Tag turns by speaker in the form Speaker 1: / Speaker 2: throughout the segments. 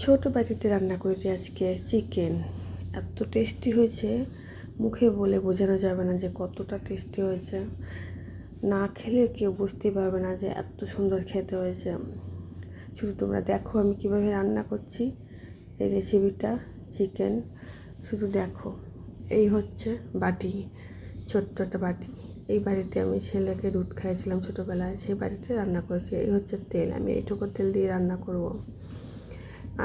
Speaker 1: ছোট বাটিতে রান্না করেছি আজকে চিকেন। এত টেস্টি হয়েছে, মুখে বলে বোঝানো যাবে না যে কতটা টেস্টি হয়েছে। না খেলে কেউ বুঝতেই পারবে না যে এত সুন্দর খেতে হয়েছে। শুধু তোমরা দেখো আমি কিভাবে রান্না করছি এই রেসিপিটা চিকেন। শুধু দেখো, এই হচ্ছে বাটি, ছোট্ট একটা বাটি। এই বাড়িতে আমি ছেলেকে দুধ খাইয়েছিলাম ছোটোবেলায়, সেই বাড়িতে রান্না করেছি। এই হচ্ছে তেল, আমি এইটুকু তেল দিয়ে রান্না করব।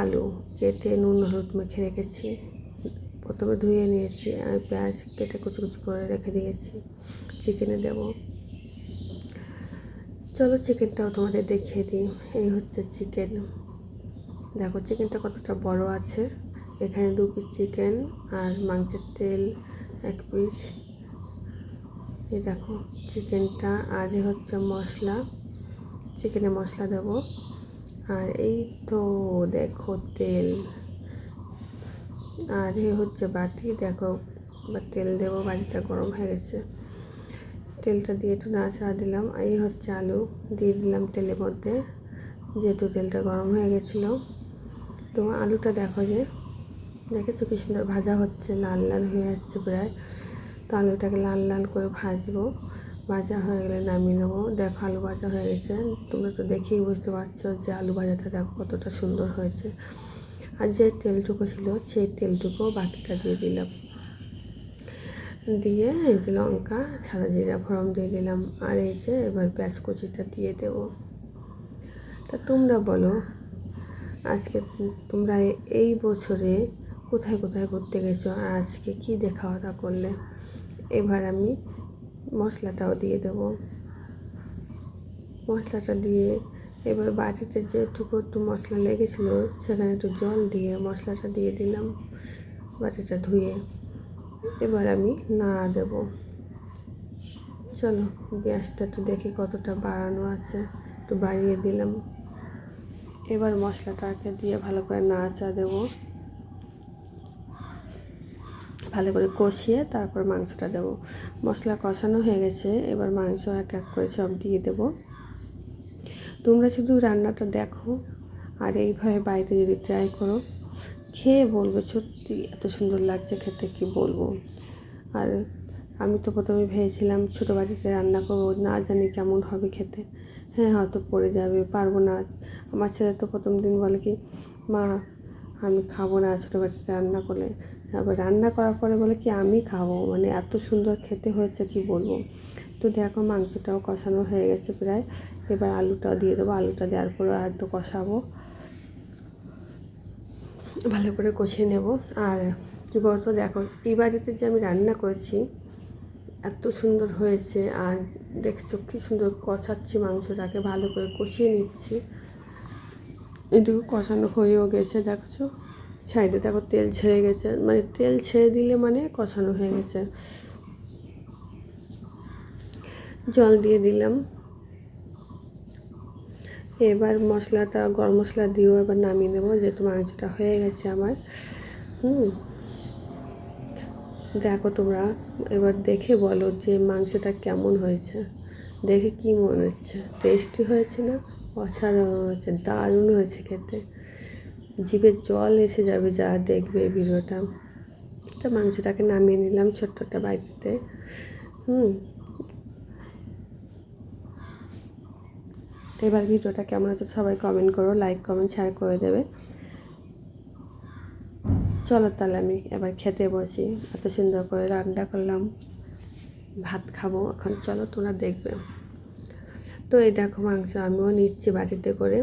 Speaker 1: আলু কেটে নুন হলুদ মেখে রেখেছি, প্রথমে ধুয়ে নিয়েছি আর পেঁয়াজ কেটে কুচি কুচি করে রেখে দিয়েছি। চিকেনে দেব, চলো চিকেনটাও তোমাদের দেখিয়ে দিই। এই হচ্ছে চিকেন, দেখো চিকেনটা কতটা বড় আছে। এখানে 2 পিস চিকেন আর মাংসের তেল 1 পিস। এই দেখো চিকেনটা, আর এই হচ্ছে মশলা, চিকেনে মশলা দেব। আর এই তো দেখো তেল, আর এই হচ্ছে বাটি। দেখো বা তেল দেবো, বাটিটা গরম হয়ে গেছে। তেলটা দিয়ে একটু নাড়াচাড়া দিলাম। এই হচ্ছে আলু দিয়ে দিলাম তেলের মধ্যে, যেহেতু তেলটা গরম হয়ে গেছিলো। তো আলুটা দেখো যে দেখেছো কি সুন্দর ভাজা হচ্ছে, লাল লাল হয়ে আসছে প্রায়। তো আলুটাকে লাল লাল করে ভাজবো, ভাজা হয়ে গেলে নামিয়ে নেবো। দেখো আলু ভাজা হয়ে গেছে, তোমরা তো দেখেই বুঝতে পারছো যে আলু ভাজাটা দেখো কতটা সুন্দর হয়েছে। আর যে তেলটুকু ছিল সেই তেলটুকু বাকিটা দিয়ে দিলাম, দিয়ে এই যে লঙ্কা সাদা জিরা ফোড়ন দিয়ে দিলাম। আর এই যে এবার পেঁয়াজ কুচিটা দিয়ে দেবো। তা তোমরা বলো, আজকে তোমরা এই বছরে কোথায় কোথায় ঘুরতে গেছো, আর আজকে কী দিয়ে খাওয়া দাওয়া করলে। এবার আমি মশলাটাও দিয়ে দেব। মশলাটা দিয়ে এবার বাটিতে যেটুকু একটু মশলা লেগেছিলো সেখানে একটু জল দিয়ে মশলাটা দিয়ে দিলাম, বাটিটা ধুয়ে। এবার আমি নাড়া দেব। চলো গ্যাসটা একটু দেখি কতটা বাড়ানো আছে, একটু বাড়িয়ে দিলাম। এবার মশলাটাকে দিয়ে ভালো করে নাড়াচাড়া দেবো, ভালো করে কষিয়ে তারপর মাংসটা দেবো। মশলা কষানো হয়ে গেছে, এবার মাংস এক এক করে সব দিয়ে দেবো। তোমরা শুধু রান্নাটা দেখো আর এইভাবে বাড়িতে যদি ট্রাই করো, খেয়ে বলবে সত্যি এত সুন্দর লাগছে খেতে, কি বলবো। আর আমি তো প্রথমে ভেবেছিলাম ছোটো বাড়িতে রান্না করবো, না জানি কেমন হবে খেতে। হ্যাঁ হয়তো পড়ে যাবে, পারবো না। আমার ছেলে তো প্রথম দিন বলে কি, মা আমি খাবো না ছোটো বাড়িতে রান্না করলে। আবার রান্না করার পরে বলে কি আমি খাবো, মানে এত সুন্দর খেতে হয়েছে কি বলবো। তো দেখো মাংসটাও কষানো হয়ে গেছে প্রায়। এবার আলুটাও দিয়ে দেবো, আলুটা দেওয়ার পরে আর একটু কষাবো, ভালো করে কষিয়ে নেব। আর কী বলতো, দেখো এই বাড়িতে যে আমি রান্না করেছি এত সুন্দর হয়েছে। আর দেখছো কী সুন্দর কষাচ্ছি, মাংসটাকে ভালো করে কষিয়ে নিচ্ছি। এটুকু কষানো হয়েও গেছে, দেখছো সাইডে দেখো তেল ছেড়ে গেছে, মানে তেল ছেড়ে দিলে মানে কষানো হয়ে গেছে। জল দিয়ে দিলাম। এবার মশলাটা গরম মশলা দিয়েও এবার নামিয়ে নেবো, যেহেতু মাংসটা হয়ে গেছে আমার। দেখো তোমরা এবার দেখে বলো যে মাংসটা কেমন হয়েছে, দেখে কি মনে হচ্ছে, টেস্টি হয়েছে না অসাধারণ হয়েছে, দারুণ হয়েছে খেতে। জিভে জল এসে যাবে যা দেখবে এই ভিডিওটা। তো মাংসটাকে নামিয়ে নিলাম ছোট্ট একটা বাটিতে। এবার ভিডিওটা কেমন হচ্ছে সবাই কমেন্ট করো, লাইক কমেন্ট শেয়ার করে দেবে। চলো তাহলে আমি এবার খেতে বসি, এত সুন্দর করে রান্না করলাম, ভাত খাবো এখন। চলো তোমরা দেখবে। তো এই দেখো মাংস আমিও নিচ্ছি বাটিতে করে,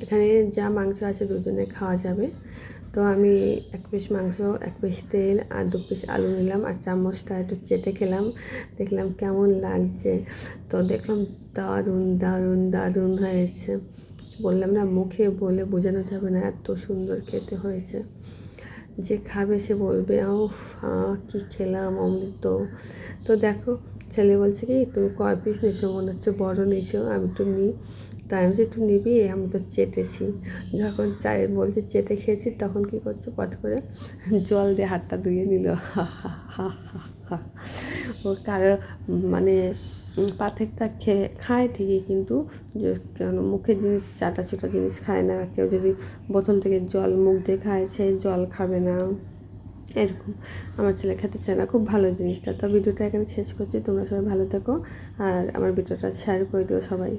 Speaker 1: এখানে যা মাংস আছে দুজনে খাওয়া যাবে। তো আমি 1 পিস মাংস 1 পিস তেল আর 2 পিস আলু নিলাম, আর চামচটা একটু চেটে খেলাম, দেখলাম কেমন লাগছে। তো দেখলাম দারুণ দারুণ দারুণ হয়েছে, বললাম না মুখে বলে বোঝানো যাবে না এত সুন্দর খেতে হয়েছে। যে খাবে সে বলবে উফ কী খেলাম অমৃত। তো দেখো ছেলে বলছে কি তুমি কয় পিস নিয়েছো, মনে হচ্ছে বড় নিয়েছো, আমি তো নিই। তাই আমি যে তুই নিবি, আমি তো চেটেছি। যখন চায়ের বলছে চেটে খেয়েছি তখন কী করছে, পট করে জল দিয়ে হাতটা ধুয়ে নিল। ও কারো মানে পাথেরটা খায় ঠিকই, কিন্তু কেন মুখের জিনিস চাটা চুটা জিনিস খায় না। কেউ যদি বোতল থেকে জল মুখ দিয়ে খায়, সেই জল খাবে না, এরকম। আমার ছেলে খেতে চায় না, খুব ভালো জিনিসটা। তো ভিডিওটা এখানে শেষ করছি, তোমরা সবাই ভালো থেকো আর আমার ভিডিওটা শেয়ার করে দিও সবাই।